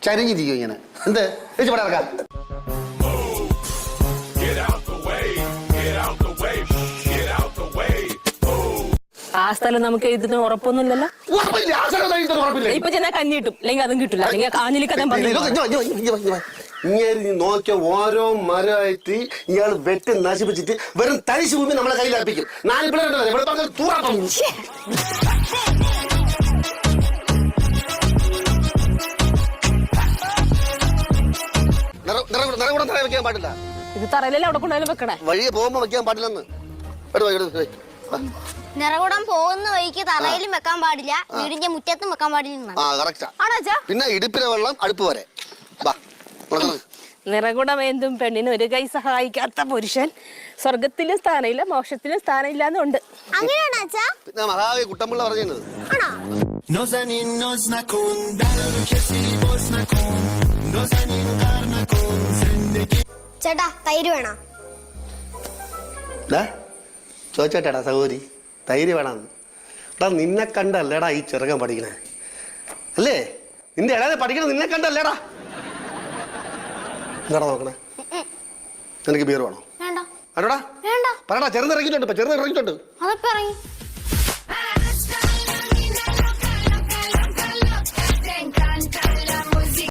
ചരിഞ്ഞിരിക്കും ഇങ്ങനെ. എന്ത് ഇറക്കാം? ആ സ്ഥലം നമുക്ക് എഴുതുന്ന ഉറപ്പൊന്നുമില്ലല്ലോ. ഇപ്പൊ ചെന്നാ കഞ്ഞി കിട്ടും, അല്ലെങ്കിൽ അതും കിട്ടില്ല, അല്ലെങ്കിൽ കാഞ്ഞിലിക്കഥ ഇങ്ങനെ നോക്കിയ ഓരോ മരമായിട്ട് ഇയാൾ വെട്ടി നശിപ്പിച്ചിട്ട് വെറും തരിശു ഭൂമി നമ്മളെ കയ്യിൽ അർപ്പിക്കും. 4 പിള്ളേരുണ്ടല്ലോ തൂറാപ്പം. നിറകൂടം തറ വെക്കാൻ പാടില്ല. ഇത് തറയിലല്ലേ അവിടെ കൊണ്ടായാലും വെക്കണേ. വഴിയെ പോകുമ്പോ വെക്കാൻ പാടില്ലെന്ന്. നിറകൂടം പോകുന്ന വഴിക്ക് തറയിലും വെക്കാൻ പാടില്ല, വീടിന്റെ മുറ്റത്തും വെക്കാൻ പാടില്ല. പിന്നെ ഇടുപ്പിലെ വെള്ളം അടുപ്പ് വരെ. നിറകുടമേന്തും പെണ്ണിന് ഒരു കൈ സഹായിക്കാത്ത പുരുഷൻ സ്വർഗത്തിലും സ്ഥാനമില്ല, മോക്ഷത്തിലും സ്ഥാനമില്ല എന്നുണ്ട്. പിന്നെ മഹാവി കുട്ടമ്പിള്ള പറഞ്ഞത്. ചേട്ടാ തൈര് വേണോ? ചോദിച്ചേട്ടാ സഹോദരി, തൈര് വേണമെന്ന്. എടാ നിന്നെ കണ്ടല്ലേടാ ഈ ചെറുക്കൻ പഠിക്കണേ, അല്ലേ? നിന്റെ ഇടയിൽ പഠിക്കണ നിന്നെ കണ്ടല്ലേടാ. എന്താടാ നോക്കണേ? നിനക്ക് ബിയർ വേണോ? വേണ്ട. അല്ലടാ വേണ്ട. പറയടാ. ചെറുത് ഇറങ്ങിയിട്ടുണ്ട്. അതൊക്കെ ഇറങ്ങി.